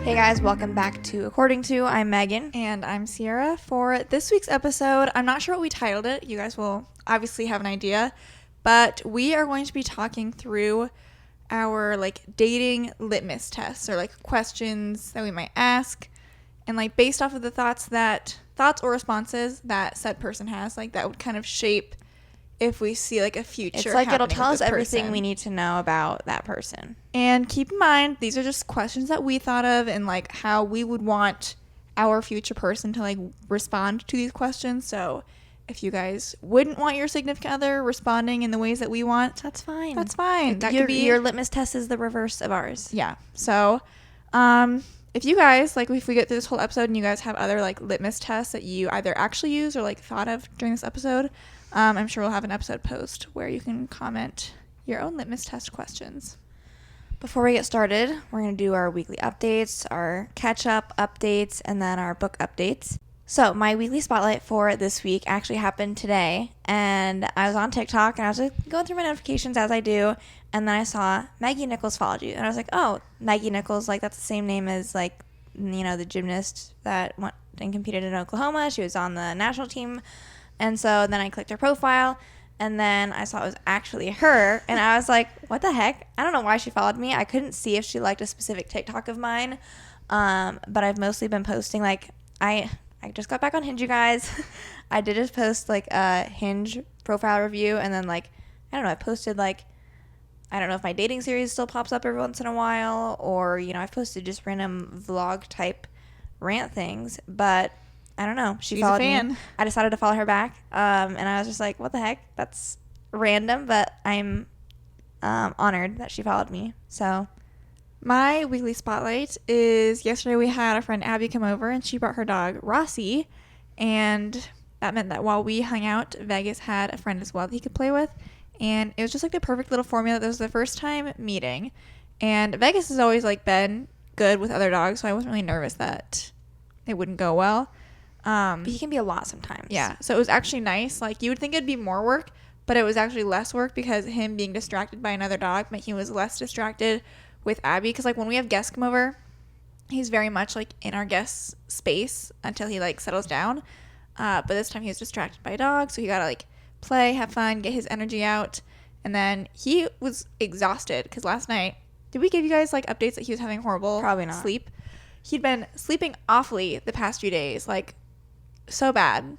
Hey guys, welcome back to According To. I'm Megan. And I'm Ciera. For this week's episode, I'm not sure what we titled it. You guys will obviously have an idea. But we are going to be talking through our dating litmus tests or questions that we might ask. And based off of the thoughts or responses that said person has, that would kind of shape if we see a future. It's it'll tell us everything we need to know about that person. And keep in mind, these are just questions that we thought of and how we would want our future person to respond to these questions. So if you guys wouldn't want your significant other responding in the ways that we want, that's fine. That's fine. That could be your litmus test is the reverse of ours. Yeah. So if you guys if we get through this whole episode and you guys have other litmus tests that you either actually use or thought of during this episode, I'm sure we'll have an episode post where you can comment your own litmus test questions. Before we get started, we're going to do our weekly updates, our catch-up updates, and then our book updates. So my weekly spotlight for this week actually happened today, and I was on TikTok, and I was going through my notifications as I do, and then I saw Maggie Nichols followed you, and I was like, oh, Maggie Nichols, that's the same name as, the gymnast that went and competed in Oklahoma. She was on the national team. And so then I clicked her profile, and then I saw it was actually her, and I was like, what the heck? I don't know why she followed me. I couldn't see if she liked a specific TikTok of mine, but I've mostly been posting, I just got back on Hinge, you guys. I did just post, a Hinge profile review, and then, I don't know, I posted, I don't know if my dating series still pops up every once in a while, or, I've posted just random vlog-type rant things, but I don't know. She followed me. I decided to follow her back, and I was just like, what the heck? That's random, but I'm honored that she followed me. So my weekly spotlight is yesterday we had a friend Abby come over, and she brought her dog Rossi, and that meant that while we hung out, Vegas had a friend as well that he could play with, and it was just the perfect little formula. That was the first time meeting, and Vegas has always been good with other dogs, so I wasn't really nervous that it wouldn't go well. But he can be a lot sometimes. Yeah, so it was actually nice. You would think it'd be more work, but it was actually less work because him being distracted by another dog meant he was less distracted with Abby. Because when we have guests come over, he's very much in our guest space until he settles down. But this time he was distracted by a dog, so he gotta play, have fun, get his energy out. And then he was exhausted because last night, did we give you guys updates that he was having horrible Probably not. sleep? He'd been sleeping awfully the past few days, so bad. And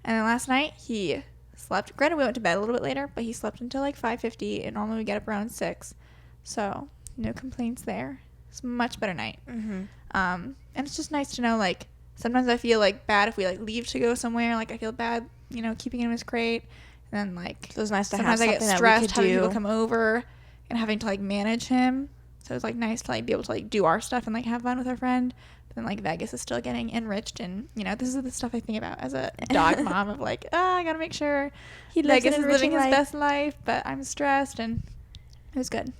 then last night he slept. Granted, we went to bed a little bit later, but he slept until 5:50, and normally we get up around 6. So no complaints there. It's a much better night. Mm-hmm. And it's just nice to know sometimes I feel bad if we leave to go somewhere. I feel bad, keeping him in his crate. And then it was nice to sometimes have I get something stressed that we could having do. people come over and having to manage him. So it's nice to be able to do our stuff and have fun with our friend. But then Vegas is still getting enriched, and this is the stuff I think about as a dog mom of I gotta make sure Vegas is living his best life, but I'm stressed, and it was good.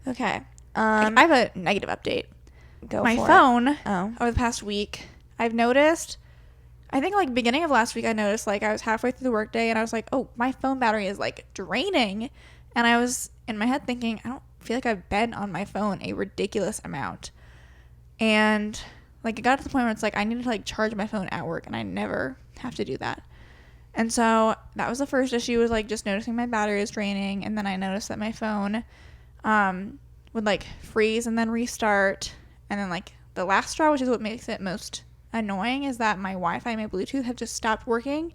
Okay. I have a negative update. My phone over the past week, I've noticed, I think beginning of last week I noticed I was halfway through the workday and I was oh, my phone battery is draining, and I was in my head thinking, I don't feel I've been on my phone a ridiculous amount. And it got to the point where it's I need to charge my phone at work, and I never have to do that. And so that was the first issue, was just noticing my battery is draining. And then I noticed that my phone would freeze and then restart. And then the last straw, which is what makes it most annoying, is that my Wi-Fi and my Bluetooth have just stopped working.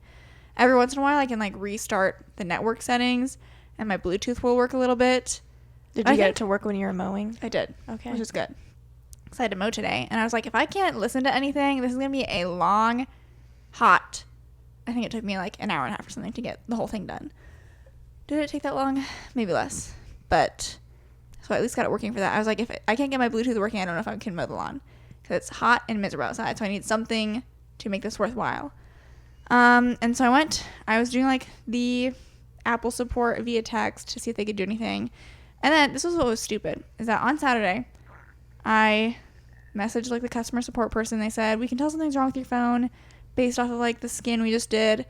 Every once in a while I can restart the network settings, and my Bluetooth will work a little bit. Did you get it to work when you were mowing? I did. Okay. Which is good. Because I had to mow today. And I was if I can't listen to anything, this is going to be a long, hot, I think it took me an hour and a half or something to get the whole thing done. Did it take that long? Maybe less. But, so I at least got it working for that. I was if I can't get my Bluetooth working, I don't know if I can mow the lawn. Because it's hot and miserable outside. So I need something to make this worthwhile. And so I was doing the Apple support via text to see if they could do anything. And then, this was what was stupid, is that on Saturday, I messaged the customer support person. They said, we can tell something's wrong with your phone based off of the scan we just did,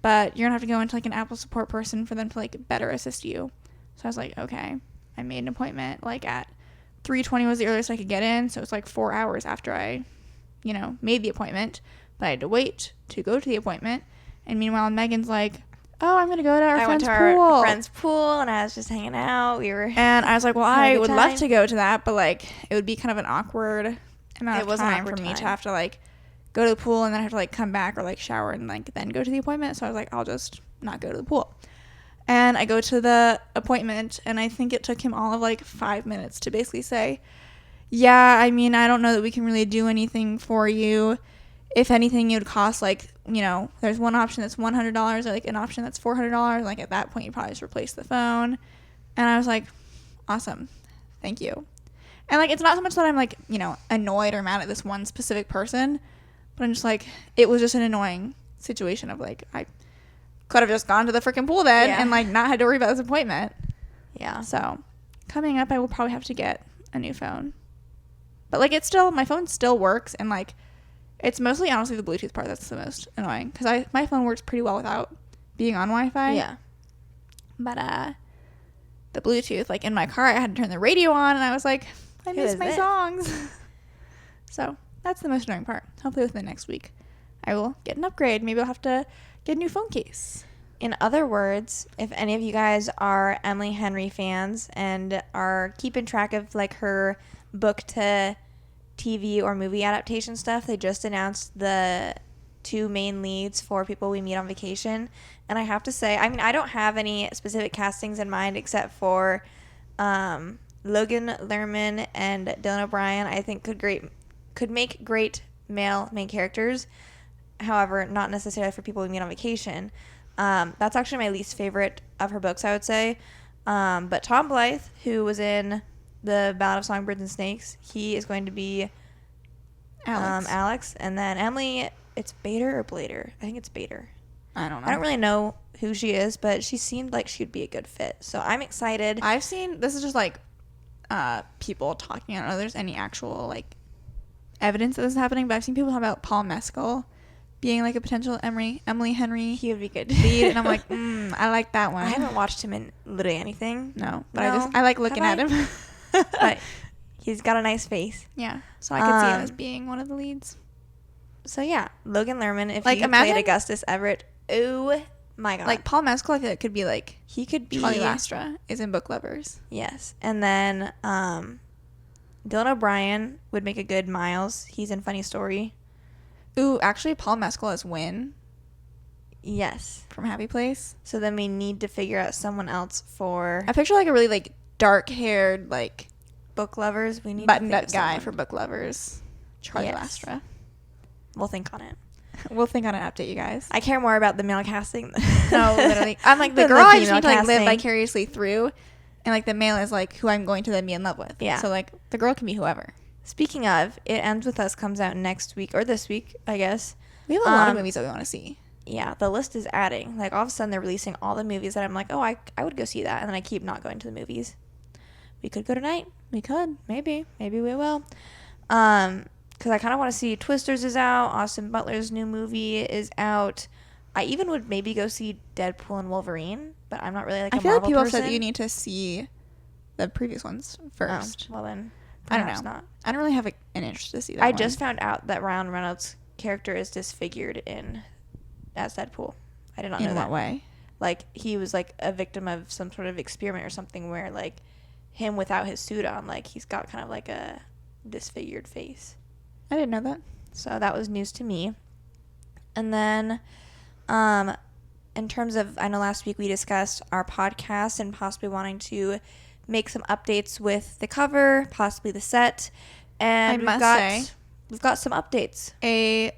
but you're gonna have to go into an Apple support person for them to better assist you. So I was okay. I made an appointment at 3:20 was the earliest I could get in, so it was like 4 hours after I, made the appointment. But I had to wait to go to the appointment. And meanwhile, Megan's like, oh, I'm going to go to our friend's pool. And I was just hanging out. And I was like, well, I would love to go to that, but, like, it would be kind of an awkward amount of time for me to have to, like, go to the pool and then have to, like, come back or, like, shower and, like, then go to the appointment. So I was like, I'll just not go to the pool. And I go to the appointment, and I think it took him all of, like, 5 minutes to basically say, yeah, I mean, I don't know that we can really do anything for you. If anything, it would cost, like, there's one option that's $100 or, like, an option that's $400. Like, at that point, you probably just replace the phone. And I was like, awesome. Thank you. And, like, it's not so much that I'm, like, annoyed or mad at this one specific person, but I'm just, like, it was just an annoying situation of, like, I could have just gone to the freaking pool then and, like, not had to worry about this appointment. Yeah. So, coming up, I will probably have to get a new phone. But, like, my phone still works, and, like, it's mostly, honestly, the Bluetooth part that's the most annoying. Because my phone works pretty well without being on Wi-Fi. Yeah. But, the Bluetooth, like, in my car, I had to turn the radio on, and I was like, I miss my songs. So, that's the most annoying part. Hopefully within the next week, I will get an upgrade. Maybe I'll have to get a new phone case. In other words, if any of you guys are Emily Henry fans and are keeping track of, like, her book to TV or movie adaptation stuff, they just announced the 2 main leads for People We Meet on Vacation. And I have to say, I mean, I don't have any specific castings in mind except for Logan Lerman and Dylan O'Brien. I think could make great male main characters. However, not necessarily for People We Meet on Vacation. That's actually my least favorite of her books, I would say. But Tom Blythe, who was in the Ballad of Songbirds and Snakes, he is going to be Alex. And then Emily, it's Bader or Blader? I think it's Bader. I don't know. I don't really know who she is, but she seemed like she'd be a good fit. So I'm excited. I've seen, this is just like people talking. I don't know if there's any actual like evidence that this is happening, but I've seen people talk about Paul Mescal being like a potential Emily Henry. He would be good lead, and I'm like, I like that one. I haven't watched him in literally anything. No, but I like looking at him. But he's got a nice face. Yeah, so I could see him as being one of the leads. So yeah, Logan Lerman, if like, he played Augustus Everett, oh my god. Like Paul Mescal, I feel like could be like, he could be Charlie Lastra is in Book Lovers. Yes, and then Dylan O'Brien would make a good Miles. He's in Funny Story. Ooh, actually, Paul Mescal as Win. Yes, from Happy Place. So then we need to figure out someone else for. I picture like a really like dark-haired like Book Lovers. We need buttoned-up guy for Book Lovers. Charlie Lastra. We'll think on it. We'll think on an update, you guys. I care more about the male casting. No, literally. I'm like, the girl I just need to like live vicariously through, and like the male is like who I'm going to then be in love with. Yeah. So like the girl can be whoever. Speaking of, It Ends With Us comes out next week, or this week, I guess. We have a lot of movies that we want to see. Yeah, the list is adding. Like all of a sudden they're releasing all the movies that I'm like, oh, I would go see that, and then I keep not going to the movies. We could go tonight. We could. Maybe we will. Because I kind of want to see Twisters is out. Austin Butler's new movie is out. I even would maybe go see Deadpool and Wolverine, but I'm not really like a Marvel person. I feel like people said you need to see the previous ones first. Oh, well then, I don't know. Not. I don't really have an interest to see that I just found out that Ryan Reynolds' character is disfigured as Deadpool. I did not know that. In what way? Like, he was like a victim of some sort of experiment or something where like him without his suit on, like he's got kind of like a disfigured face. I didn't know that. So that was news to me. And then in terms of, I know last week we discussed our podcast and possibly wanting to make some updates with the cover, possibly the set. And we've got some updates.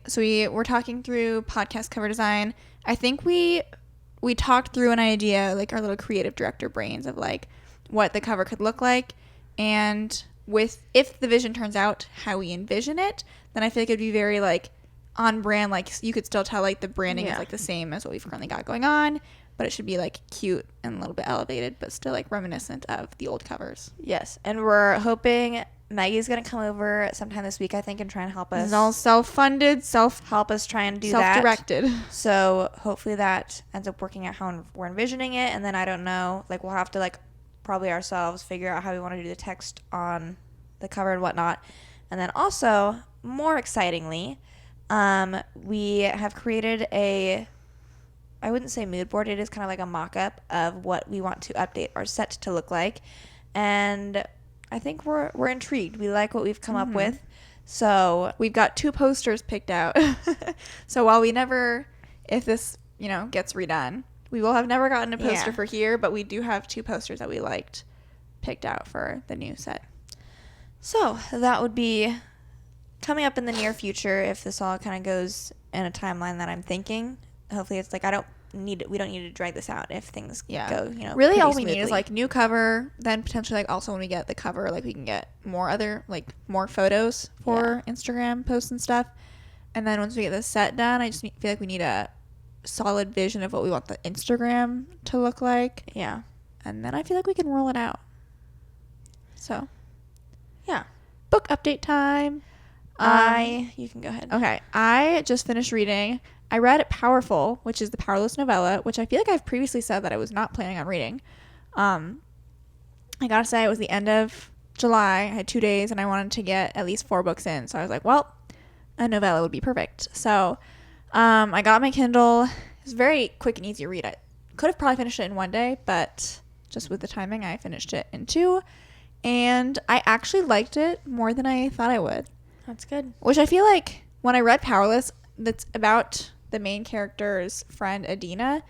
So we were talking through podcast cover design. I think we talked through an idea, like our little creative director brains of like what the cover could look like, and if the vision turns out how we envision it, then I feel like it'd be very like on brand. Like you could still tell like the branding is like the same as what we've currently got going on, but it should be like cute and a little bit elevated, but still like reminiscent of the old covers. Yes, and we're hoping Maggie's gonna come over sometime this week, I think, and try and help us. It's all self-funded, help us try and do self-directed. That. So hopefully that ends up working out how we're envisioning it, and then I don't know, like we'll have to like probably ourselves figure out how we want to do the text on the cover and whatnot. And then also, more excitingly, we have created I wouldn't say mood board. It is kind of like a mock-up of what we want to update our set to look like. And I think we're intrigued. We like what we've come up with. So we've got 2 posters picked out. So while we never, if this, gets redone, we will have never gotten a poster for here, but we do have 2 posters that we liked picked out for the new set. So that would be coming up in the near future if this all kind of goes in a timeline that I'm thinking. Hopefully it's like we don't need to drag this out if things go, really all we need is like new cover, then potentially like also when we get the cover, like we can get more photos for Instagram posts and stuff. And then once we get this set done, I just feel like we need a solid vision of what we want the Instagram to look like. Yeah. And then I feel like we can roll it out. So yeah. Book update time. You can go ahead. Okay. I just finished reading. I read Powerful, which is the Powerless novella, which I feel like I've previously said that I was not planning on reading. I gotta say, it was the end of July. I had 2 days, and I wanted to get at least 4 books in. So I was like, well, a novella would be perfect. So I got my Kindle. It was a very quick and easy read. I could have probably finished it in 1 day, but just with the timing, I finished it in 2. And I actually liked it more than I thought I would. That's good. Which I feel like when I read Powerless, that's about the main character's friend Adina,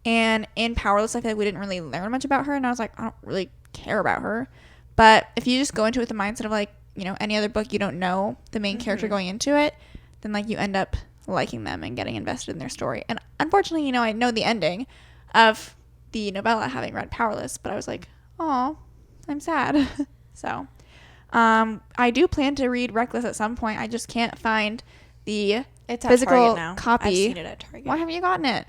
and in Powerless I feel like we didn't really learn much about her, and I was like, I don't really care about her. But if you just go into it with the mindset of like, any other book, you don't know the main character going into it, then like you end up liking them and getting invested in their story. And unfortunately, I know the ending of the novella having read Powerless, but I was like, oh, I'm sad. So I do plan to read Reckless at some point. I just can't find the physical copy. I've seen it at Target. Why haven't you gotten it?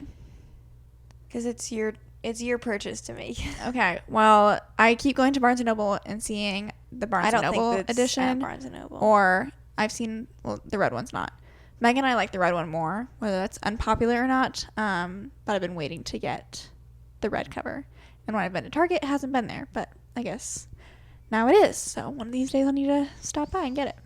Because it's your purchase to make. Okay. Well, I keep going to Barnes & Noble and seeing the Barnes & Noble edition. At Barnes & Noble. Or I've seen, the red one's not. Megan and I like the red one more, whether that's unpopular or not. But I've been waiting to get the red cover. And when I've been to Target, it hasn't been there. But I guess now it is. So one of these days I'll need to stop by and get it.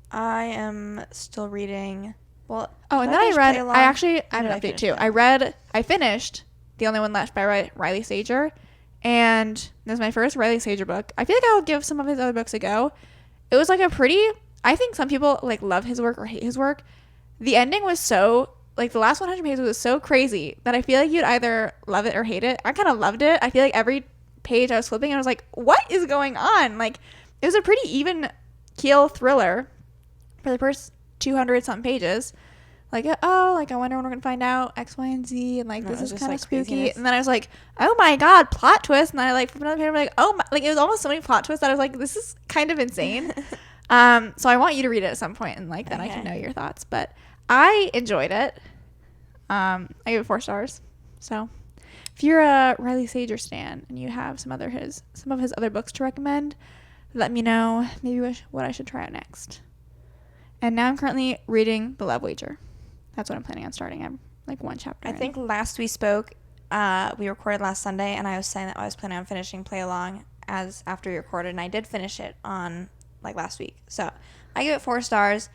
I am still reading. Well, and then I have an update too. I finished The Only One Left by Riley Sager, and this is my first Riley Sager book. I feel like I'll give some of his other books a go. It was like I think some people like love his work or hate his work. The ending was so, like the last 100 pages was so crazy that I feel like you'd either love it or hate it. I kind of loved it. I feel like every page I was flipping, I was like, what is going on? Like, it was a pretty even keel thriller for the first 200 something pages. Like, I wonder when we're gonna find out X, Y, and Z, and like this is kind of spooky. Craziness. And then I was like, oh my god, plot twist. And then I like flipped another page, and I'm like, oh my, like it was almost so many plot twists that I was like, this is kind of insane. So I want you to read it at some point, and like then I can know your thoughts. But I enjoyed it. I gave it 4 stars. So if you're a Riley Sager stan and you have some of his other books to recommend, let me know maybe what I should try out next. And now I'm currently reading The Love Wager. That's what I'm planning on starting. I'm like 1 chapter. I think last we spoke, we recorded last Sunday, and I was saying that I was planning on finishing Play Along after we recorded, and I did finish it on like last week. So I give it 4 stars.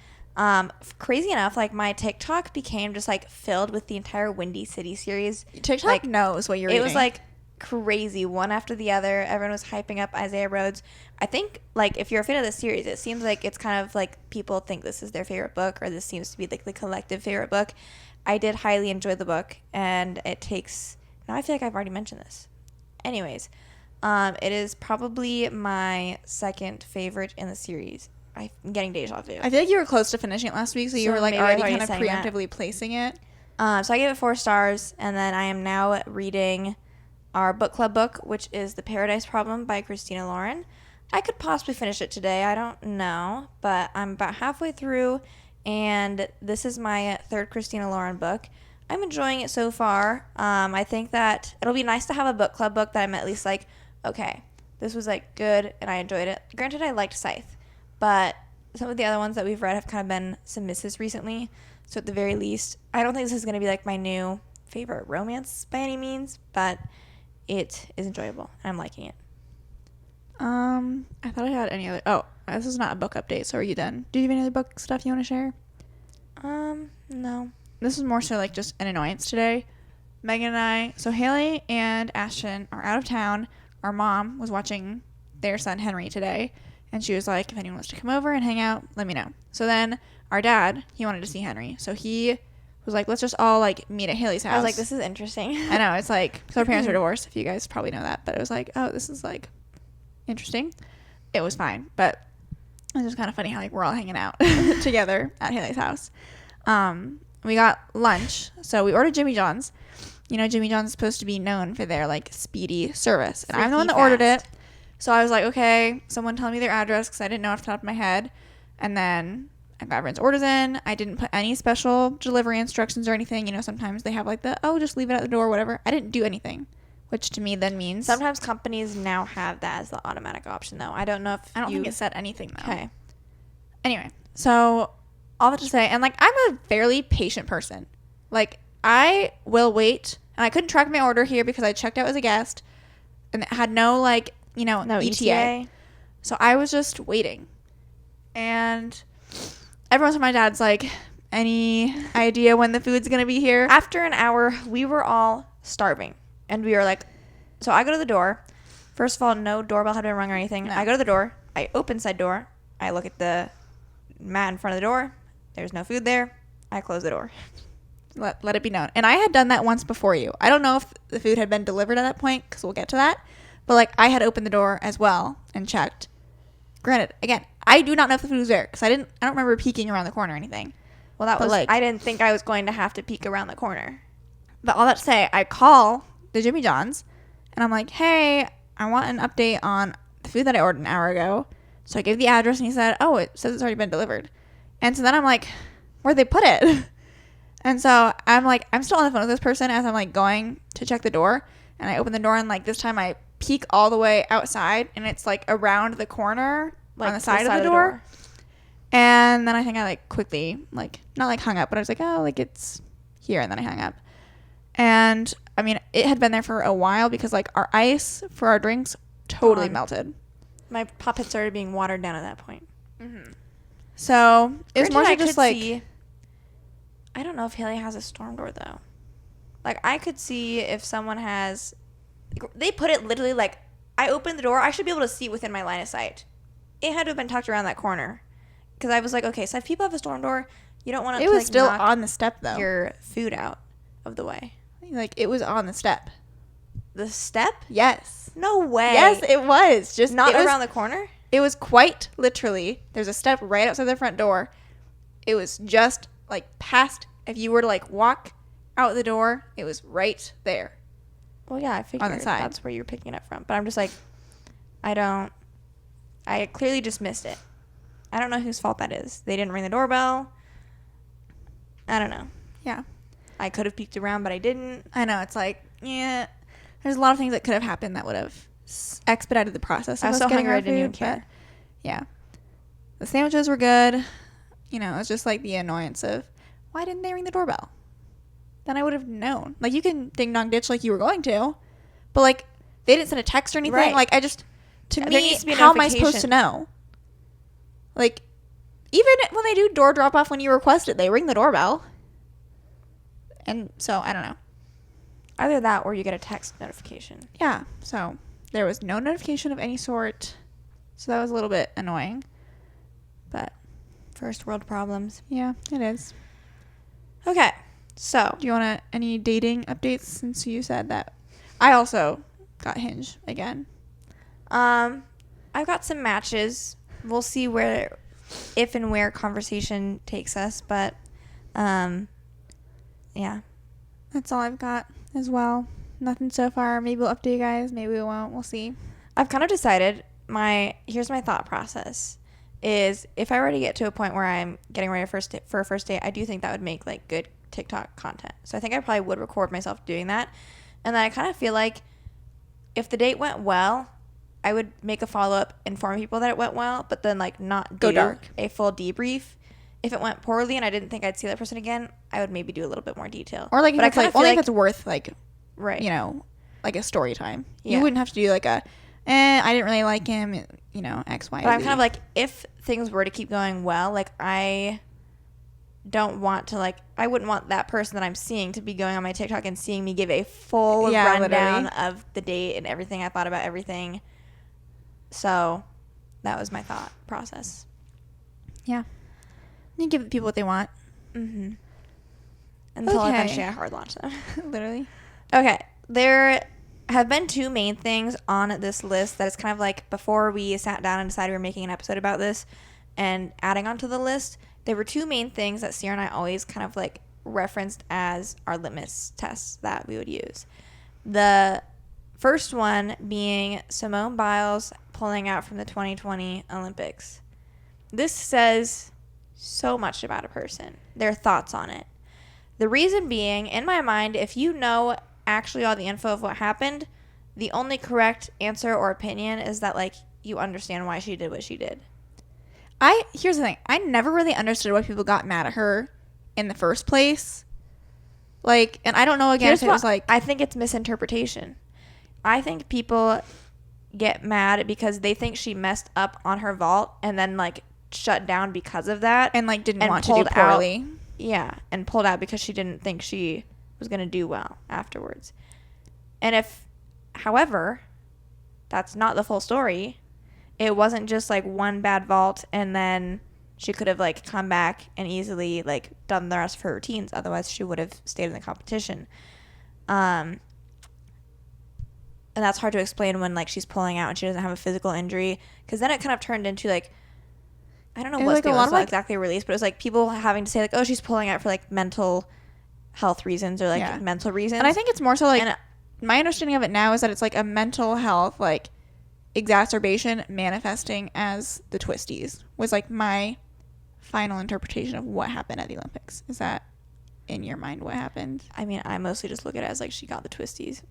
Crazy enough, like my TikTok became just like filled with the entire Windy City series. TikTok like, knows what you're reading. It was like crazy, one after the other. Everyone was hyping up Isaiah Rhodes. I think like if you're a fan of the series, it seems like it's kind of like people think this is their favorite book, or this seems to be like the collective favorite book. I did highly enjoy the book, and it takes, now I feel like I've already mentioned this. Anyways, it is probably my second favorite in the series. I'm getting deja vu. I feel like you were close to finishing it last week, so you were like already kind of preemptively placing it. So I gave it 4 stars, and then I am now reading our book club book, which is The Paradise Problem by Christina Lauren. I could possibly finish it today. I don't know, but I'm about halfway through, and this is my 3rd Christina Lauren book. I'm enjoying it so far. I think that it'll be nice to have a book club book that I'm at least like, okay, this was like good, and I enjoyed it. Granted, I liked Scythe, but some of the other ones that we've read have kind of been some misses recently. So at the very least, I don't think this is going to be like my new favorite romance by any means, but it is enjoyable, and I'm liking it. I thought I had any other. Oh, this is not a book update. So are you done? Do you have any other book stuff you want to share? No. This is more so like just an annoyance today. Megan and I, so Haley and Ashton are out of town. Our mom was watching their son Henry today, and she was like, if anyone wants to come over and hang out, let me know. So then our dad, he wanted to see Henry. So he was like, let's just all like meet at Haley's house. I was like, this is interesting. I know. It's like, so our parents are divorced, if you guys probably know that. But it was like, oh, this is like interesting. It was fine. But it was just kind of funny how like we're all hanging out together at Haley's house. We got lunch. So we ordered Jimmy John's. You know, Jimmy John's is supposed to be known for their like speedy service. And I'm the one that ordered it. So I was like, okay, someone tell me their address because I didn't know off the top of my head. And then I got everyone's orders in. I didn't put any special delivery instructions or anything. You know, sometimes they have like just leave it at the door, whatever. I didn't do anything, which to me then means. Sometimes companies now have that as the automatic option, though. I don't know if I don't think it said anything, though. Okay. Anyway, so all that to say, and like I'm a fairly patient person. Like I will wait, and I couldn't track my order here because I checked out as a guest, and it had no like, no ETA. So I was just waiting. And every once in a while my dad's like, any idea when the food's going to be here? After an hour, we were all starving. And we were like, so I go to the door. First of all, no doorbell had been rung or anything. No. I go to the door. I open side door. I look at the mat in front of the door. There's no food there. I close the door. Let it be known. And I had done that once before you. I don't know if the food had been delivered at that point because we'll get to that. But like I had opened the door as well and checked. Granted, again, I do not know if the food was there because I don't remember peeking around the corner or anything. Well, I didn't think I was going to have to peek around the corner. But all that to say, I call the Jimmy John's and I'm like, hey, I want an update on the food that I ordered an hour ago. So I gave the address and he said, oh, it says it's already been delivered. And so then I'm like, where'd they put it? And so I'm like, I'm still on the phone with this person as I'm like going to check the door. And I open the door and like this time I peek all the way outside and it's like around the corner, like on the side of the door. And then I think I like quickly, like not like hung up, but I was like, oh, like it's here. And then I hung up. And I mean, it had been there for a while because like our ice for our drinks totally melted. My pop had started being watered down at that point. Mm-hmm. So it was more so just like, I don't know if Haley has a storm door though. Like I could see if someone has, they put it literally like, I opened the door, I should be able to see within my line of sight. It had to have been tucked around that corner. Because I was like, okay, so if people have a storm door, you don't want to, it was still on the step though. Your food out of the way. Like it was on the step. The step? Yes. No way. Yes, it was. Just not around the corner? It was quite literally, there's a step right outside the front door. It was just like past, if you were to like walk out the door, it was right there. Well, yeah, I figured on the side. That's where you're picking it up from. But I'm just like, I clearly just missed it. I don't know whose fault that is. They didn't ring the doorbell. I don't know. Yeah. I could have peeked around, but I didn't. I know. It's like, yeah, there's a lot of things that could have happened that would have expedited the process. I was so hungry I didn't even care. Yeah. The sandwiches were good. You know, it's just like the annoyance of, why didn't they ring the doorbell? Then I would have known. Like, you can ding-dong ditch like you were going to, but, like, they didn't send a text or anything. Right. Like, to me, how am I supposed to know? Like, even when they do door drop-off when you request it, they ring the doorbell. And so, I don't know. Either that or you get a text notification. Yeah, so there was no notification of any sort. So that was a little bit annoying. But first world problems. Yeah, it is. Okay, so do you want any dating updates since you said that? I also got Hinge again. I've got some matches. We'll see if and where conversation takes us, but yeah. That's all I've got as well. Nothing so far. Maybe we'll update you guys. Maybe we won't. We'll see. I've kind of decided here's my thought process is if I were to get to a point where I'm getting ready for a first date, I do think that would make like good TikTok content. So I think I probably would record myself doing that. And then I kind of feel like if the date went well, I would make a follow-up, inform people that it went well, but then like not go dark, a full debrief. If it went poorly and I didn't think I'd see that person again, I would maybe do a little bit more detail. Or like, if it's like, only if it's worth like, right, you know, like a story time. Yeah. You wouldn't have to do like a I didn't really like him, X, Y, But I'm Z. kind of like, if things were to keep going well, like, I don't want to, like, I wouldn't want that person that I'm seeing to be going on my TikTok and seeing me give a full rundown of the date and everything. I thought about everything. So that was my thought process. Yeah. You give people what they want. Mm-hmm. Until eventually I hard launch them. Literally. Okay. There have been two main things on this list that is kind of like, before we sat down and decided we were making an episode about this and adding onto the list, there were two main things that Ciera and I always kind of like referenced as our litmus tests that we would use. The first one being Simone Biles pulling out from the 2020 Olympics. This says so much about a person, their thoughts on it. The reason being, in my mind, if you know actually all the info of what happened, the only correct answer or opinion is that, like, you understand why she did what she did. Here's the thing. I never really understood why people got mad at her in the first place. Like, and I don't know, again, if it was like... I think it's misinterpretation. I think people get mad because they think she messed up on her vault and then, like, shut down because of that. And, like, didn't want to do poorly. Yeah, and pulled out because she didn't think she was going to do well afterwards. And if, however, that's not the full story, it wasn't just like one bad vault and then she could have like come back and easily like done the rest of her routines. Otherwise she would have stayed in the competition. And that's hard to explain when like she's pulling out and she doesn't have a physical injury, because then it kind of turned into like, I don't know what like was exactly released, but it was like people having to say like, oh, she's pulling out for like mental health reasons or like mental reasons. And I think it's more so like, my understanding of it now is that it's like a mental health like exacerbation manifesting as the twisties, was like my final interpretation of what happened at the Olympics. Is that in your mind what happened? I mean, I mostly just look at it as like she got the twisties.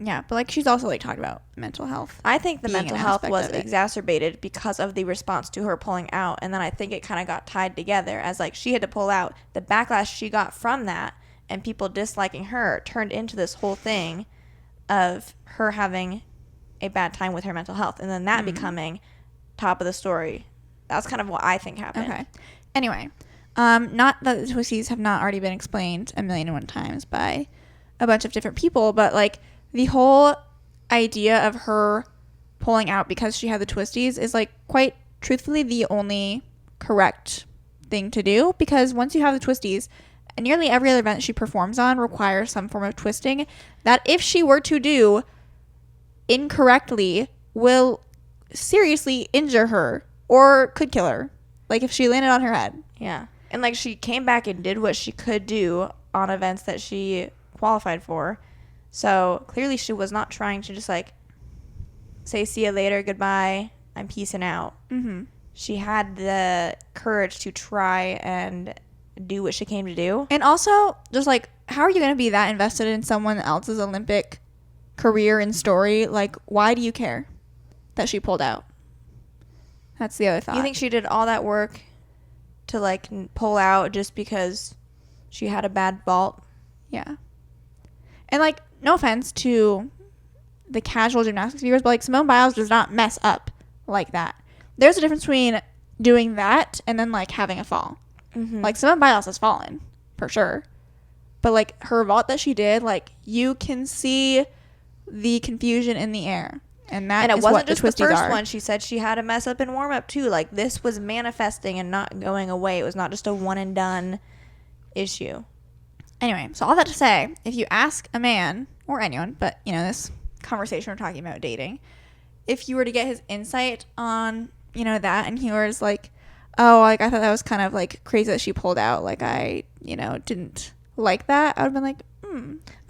Yeah, but like she's also like talked about mental health. I think the mental health was exacerbated because of the response to her pulling out, and then I think it kind of got tied together as like she had to pull out. The backlash she got from that and people disliking her turned into this whole thing of her having a bad time with her mental health, and then that becoming top of the story. That's kind of what I think happened. Okay. Anyway, not that the twisties have not already been explained 1,000,001 times by a bunch of different people, but like the whole idea of her pulling out because she had the twisties is like quite truthfully the only correct thing to do, because once you have the twisties, nearly every other event she performs on requires some form of twisting that if she were to do incorrectly will seriously injure her or could kill her, like if she landed on her head. Yeah. And like she came back and did what she could do on events that she qualified for, so clearly she was not trying to just like say see you later, goodbye, I'm peacing out. She had the courage to try and do what she came to do. And also just like, how are you going to be that invested in someone else's Olympic career and story? Like, why do you care that she pulled out? That's the other thought. You think she did all that work to like pull out just because she had a bad vault? Yeah. And like, no offense to the casual gymnastics viewers, but like Simone Biles does not mess up like that. There's a difference between doing that and then like having a fall. Like Simone Biles has fallen for sure, but like her vault that she did, like you can see the confusion in the air, and that is what the twisties are. And it wasn't just the first one. She said she had a mess up in warm up too. Like this was manifesting and not going away. It was not just a one and done issue. Anyway, so all that to say, if you ask a man or anyone, but you know, this conversation we're talking about dating, if you were to get his insight on, you know, that, and he was like, oh, like I thought that was kind of like crazy that she pulled out, like I, you know, didn't like that, I would have been like,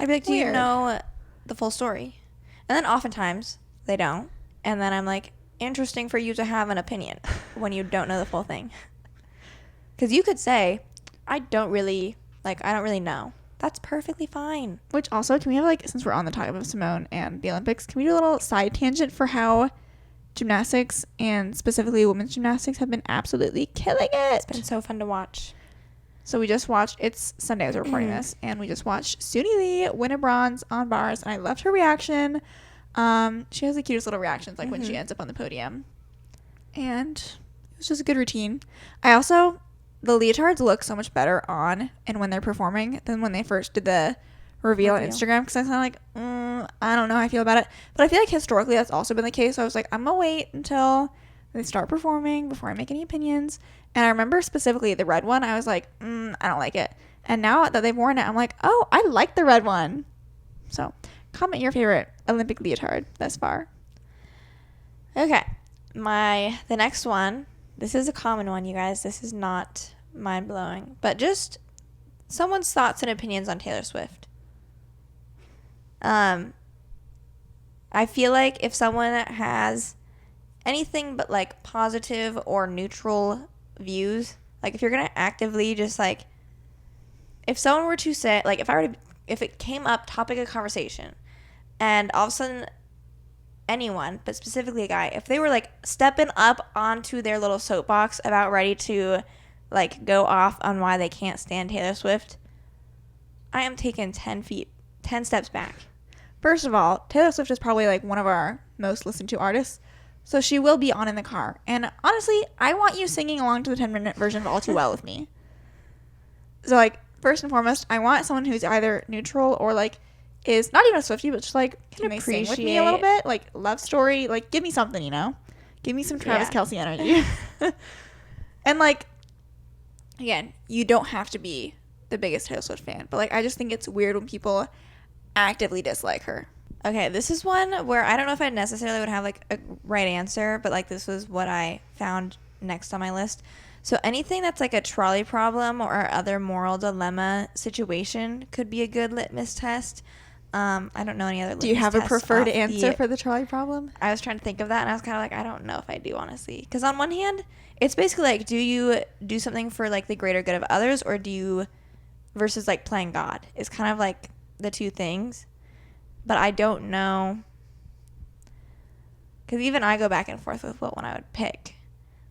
I'd be like, do you know the full story? And then oftentimes they don't, and then I'm like, interesting for you to have an opinion when you don't know the full thing, because you could say I don't really know. That's perfectly fine. Which also, can we have like, since we're on the topic of Simone and the Olympics, can we do a little side tangent for how gymnastics and specifically women's gymnastics have been absolutely killing it? It's been so fun to watch. So we just watched, it's Sunday as we're recording this, and we just watched Suni Lee win a bronze on bars, and I loved her reaction. She has the cutest little reactions, like when she ends up on the podium. And it was just a good routine. The leotards look so much better on and when they're performing than when they first did the reveal on Instagram, because I was kind of like, I don't know how I feel about it. But I feel like historically that's also been the case. So I was like, I'm gonna wait until they start performing before I make any opinions. And I remember specifically the red one, I was like, I don't like it. And now that they've worn it, I'm like, oh, I like the red one. So comment your favorite Olympic leotard thus far. Okay, the next one, this is a common one, you guys. This is not mind-blowing, but just someone's thoughts and opinions on Taylor Swift. I feel like if someone has anything but like positive or neutral views, like if you're gonna actively just like, if someone were to say, like if it came up topic of conversation and all of a sudden anyone, but specifically a guy, if they were like stepping up onto their little soapbox about ready to like go off on why they can't stand Taylor Swift, I am taking 10 steps back. First of all, Taylor Swift is probably like one of our most listened to artists, so she will be on in the car. And honestly, I want you singing along to the 10-minute version of All Too Well with me. So like, first and foremost, I want someone who's either neutral or like is not even a Swiftie, but just like can they sing with me a little bit, like love story, like give me something, give me some Travis Kelce energy. And like, again, you don't have to be the biggest Taylor Swift fan, but like I just think it's weird when people actively dislike her. Okay, this is one where I don't know if I necessarily would have like a right answer, but like this was what I found next on my list. So anything that's like a trolley problem or other moral dilemma situation could be a good litmus test. I don't know any other litmus tests. Do you have a preferred answer for the trolley problem? I was trying to think of that, and I was kind of like, I don't know if I do, honestly. Because on one hand, it's basically like, do you do something for like the greater good of others, or do you, versus like playing God? It's kind of like the two things. But I don't know. Because even I go back and forth with what one I would pick.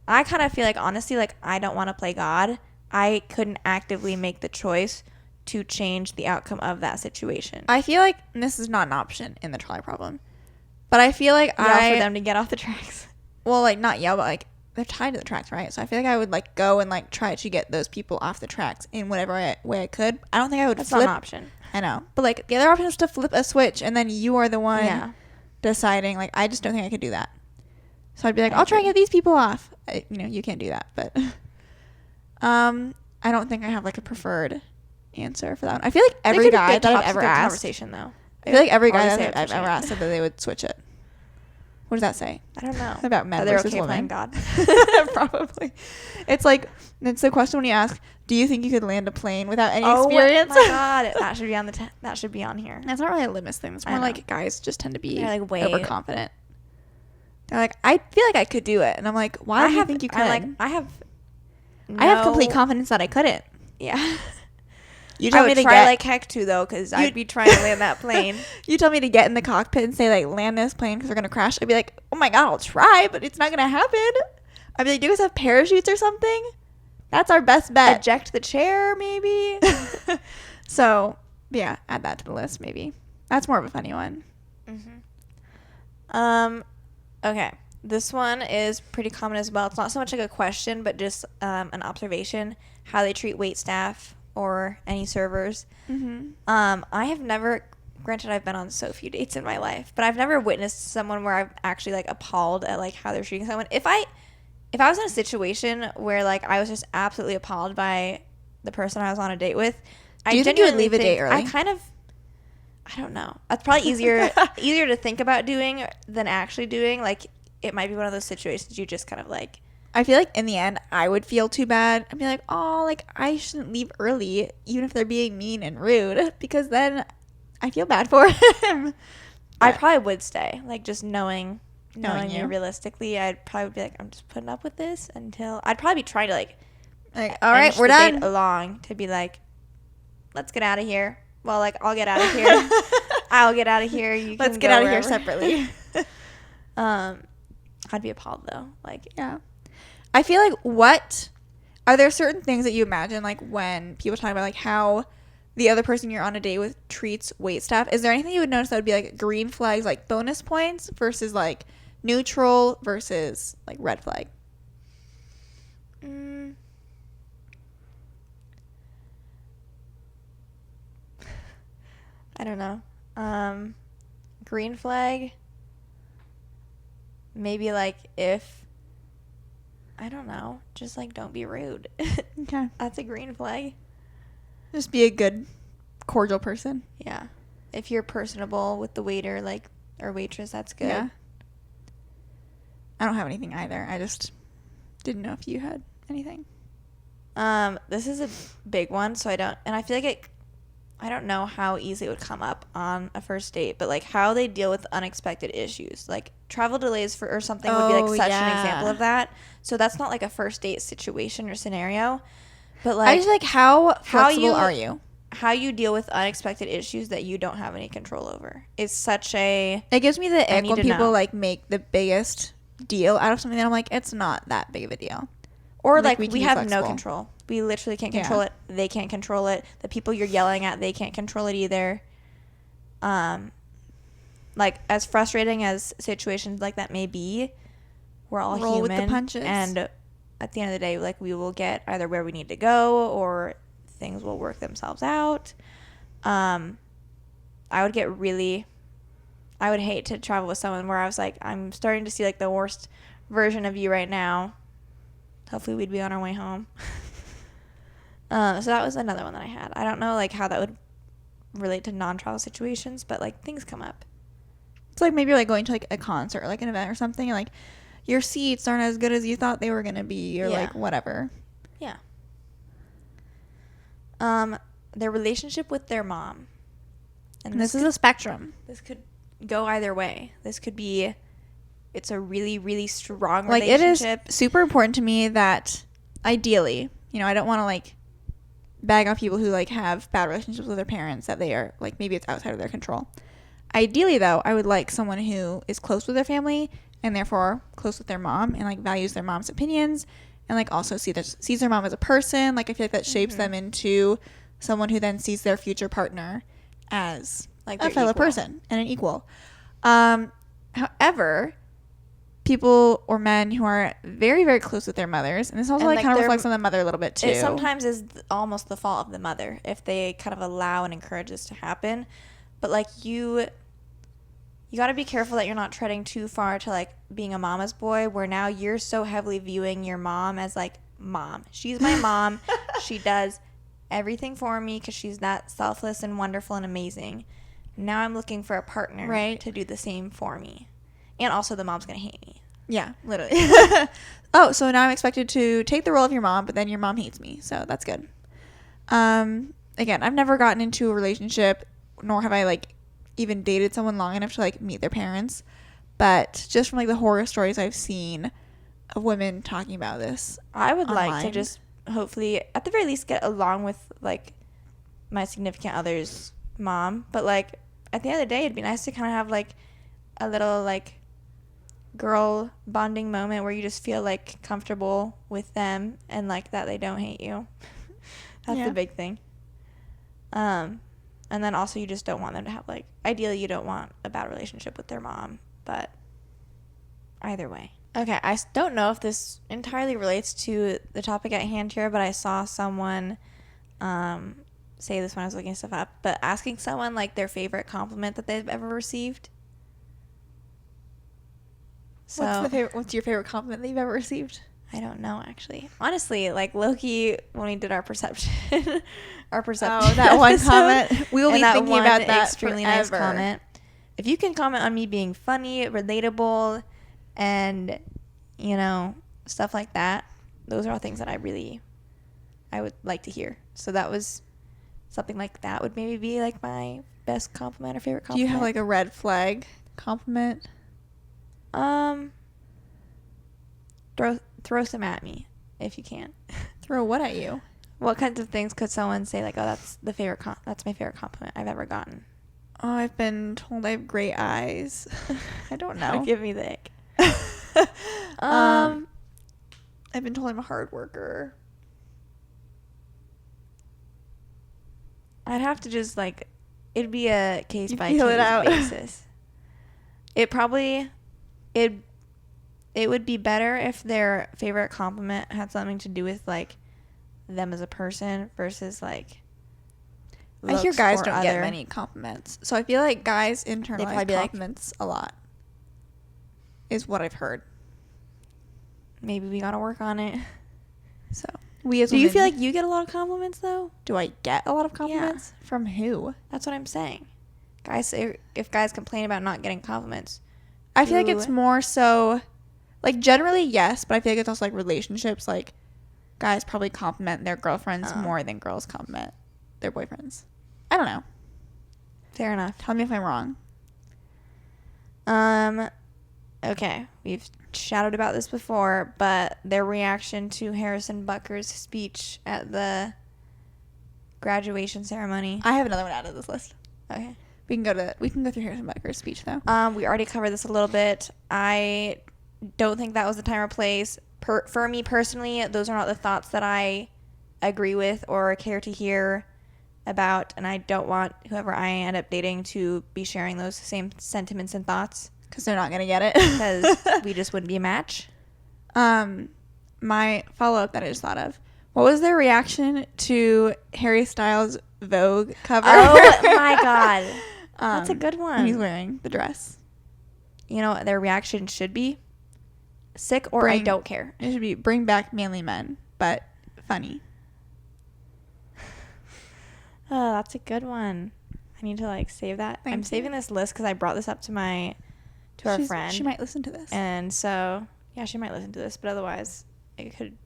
I kind of feel like, honestly, like I don't want to play God. I couldn't actively make the choice to change the outcome of that situation. I feel like this is not an option in the trolley problem, but I feel like yell for them to get off the tracks. Well, like not yell, but like they're tied to the tracks, right? So I feel like I would like go and like try to get those people off the tracks in whatever way I could. I don't think I would. That's not an option. I know, but like the other option is to flip a switch and then you are the one deciding. Like I just don't think I could do that. So I'd be like, I'll try and get these people off. You can't do that, but I don't think I have like a preferred answer for that one. I feel like every guy that I've ever asked, conversation though. I feel like every guy that I've ever asked said that they would switch it. What does that say? I don't know. About men they're versus okay women. playing God. Probably. It's the question when you ask, do you think you could land a plane without any experience? Oh my God, that should be on that should be on here. That's not really a litmus thing. It's more like guys just tend to be like way overconfident. They're like, I feel like I could do it, and I'm like, why do you think you could? I have complete confidence that I couldn't. Yeah. You tell me to try like heck to though, because I'd be trying to land that plane. You tell me to get in the cockpit and say like land this plane because we're gonna crash. I'd be like, oh my God, I'll try, but it's not gonna happen. I'd be like, do you guys have parachutes or something? That's our best bet. Eject the chair, maybe. So yeah, add that to the list. Maybe that's more of a funny one. Mm-hmm. Okay, this one is pretty common as well. It's not so much like a question, but just an observation: how they treat wait staff or any servers. Mm-hmm. I have never, granted I've been on so few dates in my life, but I've never witnessed someone where I've actually like appalled at like how they're treating someone. If I was in a situation where like I was just absolutely appalled by the person I was on a date with, do you think you would leave a date early? I don't know. That's probably easier to think about doing than actually doing. Like it might be one of those situations you just kind of like. I feel like in the end, I would feel too bad. I'd be like, oh, like I shouldn't leave early, even if they're being mean and rude, because then I feel bad for him. I probably would stay, like just knowing you realistically, I'd probably be like, I'm just putting up with this until I'd probably be trying to like all right, we're done. Along to be like, let's get out of here. Well, like I'll get out of here. I'll get out of here. Let's get out of here separately. I'd be appalled though. Like yeah. I feel like are there certain things that you imagine like when people talk about like how the other person you're on a date with treats wait staff, is there anything you would notice that would be like green flags, like bonus points versus like neutral versus like red flag? I don't know. Green flag, maybe like if, I don't know, just like don't be rude. Okay. That's a green flag. Just be a good, cordial person. Yeah. If you're personable with the waiter, like, or waitress, that's good. Yeah. I don't have anything either. I just didn't know if you had anything. This is a big one, so I feel like I don't know how easily it would come up on a first date, but like how they deal with unexpected issues, like travel delays or something would be like such an example of that. So that's not like a first date situation or scenario, but like I just like how flexible are you? How you deal with unexpected issues that you don't have any control over is such a. It gives me the ick when people like make the biggest deal out of something that I'm like, it's not that big of a deal. Or like we have no control. We literally can't control it. They can't control it. The people you're yelling at, they can't control it either. Like as frustrating as situations like that may be, we're all human. With the punches. And at the end of the day, like we will get either where we need to go or things will work themselves out. I would hate to travel with someone where I was like, I'm starting to see like the worst version of you right now. Hopefully we'd be on our way home. So that was another one that I had. I don't know like how that would relate to non-travel situations, but like things come up. It's like maybe like going to like a concert or like an event or something, and like your seats aren't as good as you thought they were gonna be, or like whatever. Yeah. Their relationship with their mom. And this is a spectrum. This could go either way. This could be, it's a really, really strong like relationship. It is super important to me that ideally, you know, I don't want to like bag on people who like have bad relationships with their parents that they are like, maybe it's outside of their control. Ideally though, I would like someone who is close with their family and therefore close with their mom and like values their mom's opinions and like also sees their mom as a person. Like I feel like that shapes them into someone who then sees their future partner as like a fellow person and an equal. However, people or men who are very, very close with their mothers, and this also like kind of reflects on the mother a little bit too. It sometimes is almost the fault of the mother if they kind of allow and encourage this to happen. But like you got to be careful that you're not treading too far to like being a mama's boy, where now you're so heavily viewing your mom as like, mom, she's my mom. She does everything for me because she's that selfless and wonderful and amazing. Now I'm looking for a partner to do the same for me. And also the mom's going to hate me. Yeah, literally. Oh, so now I'm expected to take the role of your mom, but then your mom hates me. So that's good. Again, I've never gotten into a relationship, nor have I like even dated someone long enough to like meet their parents. But just from like the horror stories I've seen of women talking about this, I would like to just hopefully at the very least get along with like my significant other's mom. But like at the end of the day, it'd be nice to kind of have like a little like girl bonding moment where you just feel like comfortable with them and like that they don't hate you. That's the big thing. And then also you just don't want them to have like, ideally you don't want a bad relationship with their mom, but either way. Okay, I don't know if this entirely relates to the topic at hand here, but I saw someone say this when I was looking stuff up, but asking someone like their favorite compliment that they've ever received. So, what's your favorite compliment that you've ever received? I don't know, actually. Honestly, like Loki, when we did our perception, Oh, that one comment. We will be thinking about that extremely forever. Nice comment. If you can comment on me being funny, relatable, and you know, stuff like that, those are all things that I would like to hear. So that was something like that would maybe be like my best compliment or favorite compliment. Do you have like a red flag compliment? Throw some at me if you can. Throw what at you? What kinds of things could someone say like, oh, that's my favorite compliment I've ever gotten? Oh, I've been told I have great eyes. I don't know. Give me the ick. I've been told I'm a hard worker. I'd have to just like, it'd be a case by feel case it out. basis. It would be better if their favorite compliment had something to do with like them as a person versus like. I hear guys don't get many compliments, so I feel like guys internalize compliments a lot. Is what I've heard. Maybe we gotta work on it. So we as do you feel like you get a lot of compliments though? Do I get a lot of compliments? Yeah. From who? That's what I'm saying. Guys, if guys complain about not getting compliments, I feel like it's more so, like generally yes, but I feel like it's also like relationships. Like guys probably compliment their girlfriends more than girls compliment their boyfriends. I don't know. Fair enough. Tell me if I'm wrong. Okay, we've shouted about this before, but their reaction to Harrison Bucker's speech at the graduation ceremony. I have another one out of this list. Okay. We can go through Harrison Bucker's speech though. We already covered this a little bit. I don't think that was the time or place. For me personally, those are not the thoughts that I agree with or care to hear about, and I don't want whoever I end up dating to be sharing those same sentiments and thoughts. Because they're not going to get it. Because we just wouldn't be a match. My follow-up that I just thought of. What was their reaction to Harry Styles' Vogue cover? Oh, my God. That's a good one. When he's wearing the dress. You know what their reaction should be? Sick or I don't care. It should be bring back manly men, but funny. Oh, that's a good one. I need to like save that. I'm saving this list because I brought this up to our friend. She might listen to this. And so, yeah, she might listen to this, but otherwise, it could.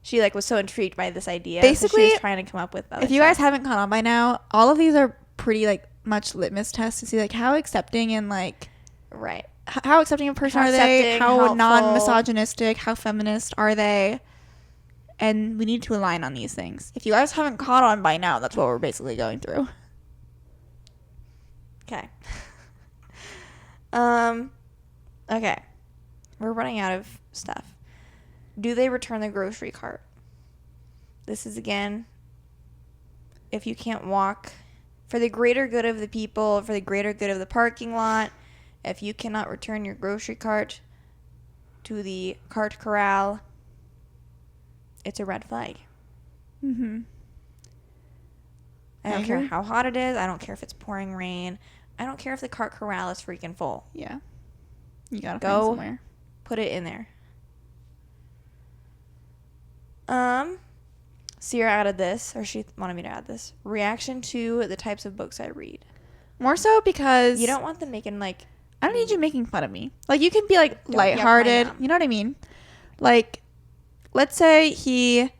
She like was so intrigued by this idea. Basically, so she was trying to come up with. If you guys haven't caught on by now, all of these are pretty like much litmus tests to see like how accepting and like right. How accepting of a person are they? How helpful, non-misogynistic? How feminist are they? And we need to align on these things. If you guys haven't caught on by now, that's what we're basically going through. Okay. Okay. We're running out of stuff. Do they return the grocery cart? This is again, if you can't walk for the greater good of the people, for the greater good of the parking lot, if you cannot return your grocery cart to the cart corral, it's a red flag. Mm-hmm. I don't care how hot it is. I don't care if it's pouring rain. I don't care if the cart corral is freaking full. Yeah. You gotta go find somewhere. Put it in there. Ciera added this, or she wanted me to add this. Reaction to the types of books I read. More so because you don't want them making like. I don't need you making fun of me. Like you can be like lighthearted. You know what I mean? Like, let's say he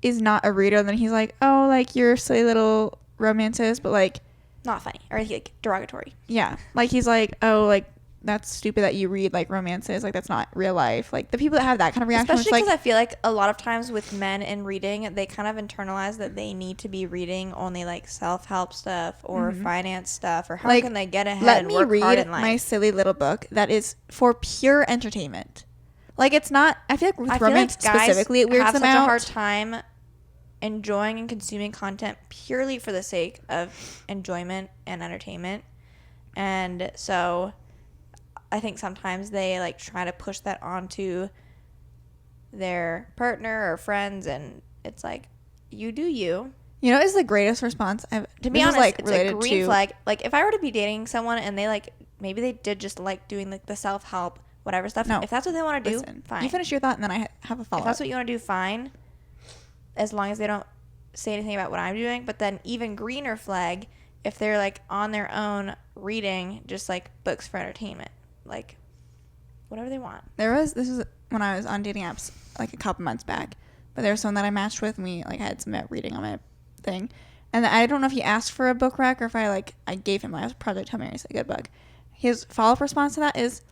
is not a reader, and then he's like, "Oh, like your silly little romances," but like not funny or like derogatory. Yeah, like he's like, "Oh, like that's stupid that you read like romances. Like that's not real life." Like the people that have that kind of reaction, especially because I feel like a lot of times with men in reading, they kind of internalize that they need to be reading only like self-help stuff or finance stuff, or how can they get ahead? Let and me work read hard in life. my silly little book that is for pure entertainment. Like it's not. I feel like with romance specifically, it weirds them out. Have such a hard time enjoying and consuming content purely for the sake of enjoyment and entertainment, and so I think sometimes they like try to push that onto their partner or friends, and it's like, you do you. You know, is the greatest response I've. To be honest, like, it's a green flag. Like if I were to be dating someone and they like maybe they did just like doing like the self-help whatever stuff. No, if that's what they want to do, fine. You finish your thought and then I have a follow-up. If that's what you want to do, fine. As long as they don't say anything about what I'm doing. But then even greener flag if they're like on their own reading just like books for entertainment, like whatever they want. This was when I was on dating apps like a couple months back, but there was someone that I matched with and we like had some reading on my thing, and I don't know if he asked for a book rec or if I gave him like Project Hail Mary, a good book. His follow-up response to that is,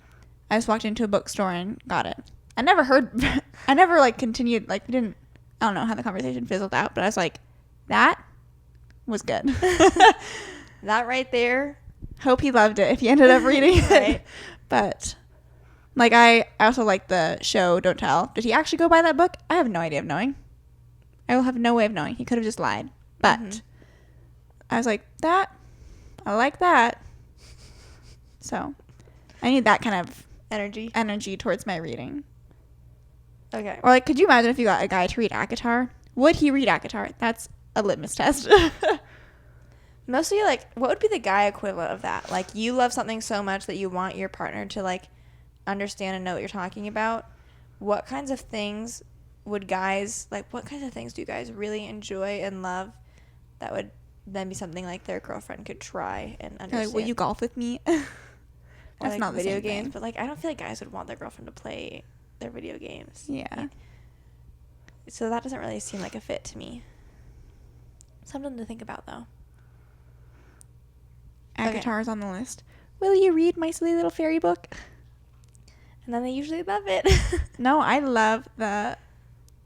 I just walked into a bookstore and got it. I never like continued, like I don't know how the conversation fizzled out, but I was like, that was good. That right there. Hope he loved it if he ended up reading it. Right. But like I also like the show Don't Tell. Did he actually go buy that book? I have no idea of knowing. I will have no way of knowing. He could have just lied. But I was like, I like that. So I need that kind of energy towards my reading. Okay. Or like, could you imagine if you got a guy to read ACOTAR? Would he read ACOTAR? That's a litmus test. Mostly, like, what would be the guy equivalent of that? Like, you love something so much that you want your partner to, like, understand and know what you're talking about. What kinds of things would guys, like, what kinds of things do guys really enjoy and love that would then be something, like, their girlfriend could try and understand? Like, will you golf with me? That's like not the video same games, thing. but, like, I don't feel like guys would want their girlfriend to play their video games. Yeah. So that doesn't really seem like a fit to me. Something to think about, though. ACOTAR's on the list. Will you read my silly little fairy book? And then they usually love it. No, I love the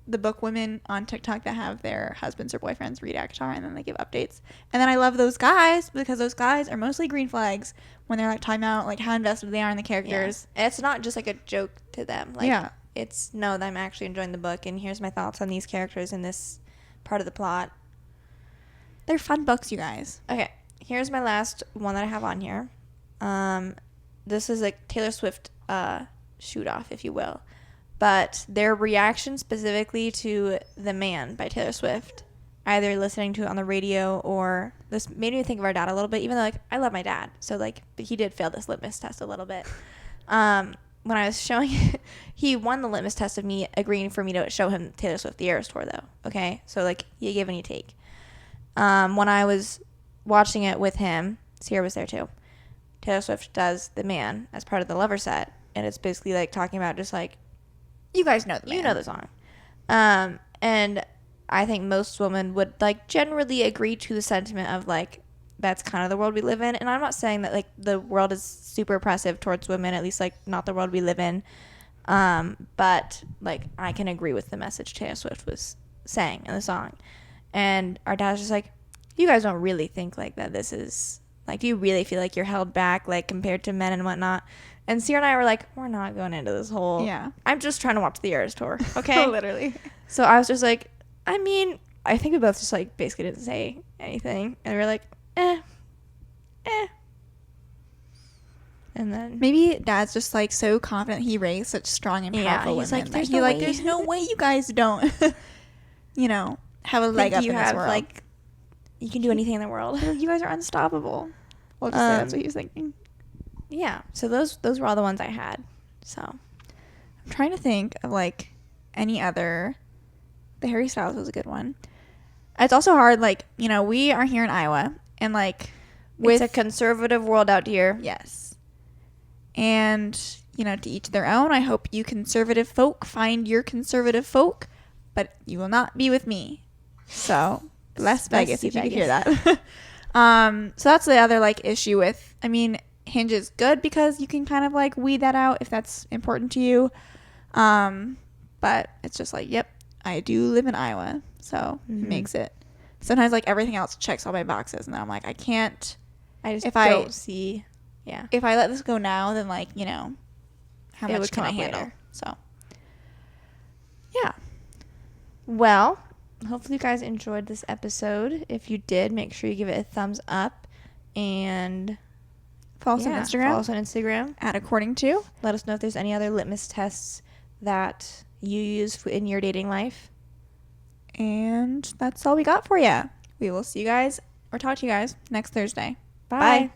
book women on TikTok that have their husbands or boyfriends read ACOTAR and then they give updates. And then I love those guys because those guys are mostly green flags when they're like talking about like how invested they are in the characters. Yeah. It's not just like a joke to them. Like, yeah. It's no, I'm actually enjoying the book and here's my thoughts on these characters in this part of the plot. They're fun books, you guys. Okay. Here's my last one that I have on here. This is like Taylor Swift shoot off, if you will. But their reaction specifically to The Man by Taylor Swift, either listening to it on the radio or this made me think of our dad a little bit, even though like I love my dad. So like, but he did fail this litmus test a little bit. When I was showing he won the litmus test of me agreeing for me to show him Taylor Swift the Eras Tour though. Okay. So like you give and you take. When I was watching it with him, Ciera was there too. Taylor Swift does The Man as part of the Lover set. And it's basically like talking about just like, you guys know the Man. You know the song. And I think most women would like generally agree to the sentiment of like, that's kind of the world we live in. And I'm not saying that like the world is super oppressive towards women, at least like not the world we live in. But like I can agree with the message Taylor Swift was saying in the song. And our dad's just like, you guys don't really think like that this is like, do you really feel like you're held back like compared to men and whatnot? And Ciera and I were like, we're not going into this whole, I'm just trying to watch the Eras Tour, okay? Literally. So I was just like, I mean, I think we both just like basically didn't say anything. And we were like, eh. And then maybe dad's just like so confident he raised such strong and powerful women. Like, there's no way you guys don't, you know, have a leg up in this world. Like, you can do anything in the world. You guys are unstoppable. We'll just say that's what he was thinking. Yeah. So those were all the ones I had. So I'm trying to think of like any other. The Harry Styles was a good one. It's also hard, like, you know, we are here in Iowa and like it's a conservative world out here. Yes. And, you know, to each their own. I hope you conservative folk find your conservative folk, but you will not be with me. So less Vegas, if you could hear that. So that's the other like issue with, I mean, Hinge is good because you can kind of like weed that out if that's important to you. But it's just like, yep, I do live in Iowa. So it makes it. Sometimes like everything else checks all my boxes and then I'm like, I can't. I just don't see. Yeah. If I let this go now, then like, you know, how much can I handle? Later. So yeah. Well, hopefully you guys enjoyed this episode. If you did, make sure you give it a thumbs up and follow us on Instagram. Follow us on Instagram. At According To. Let us know if there's any other litmus tests that you use in your dating life. And that's all we got for you. We will see you guys or talk to you guys next Thursday. Bye.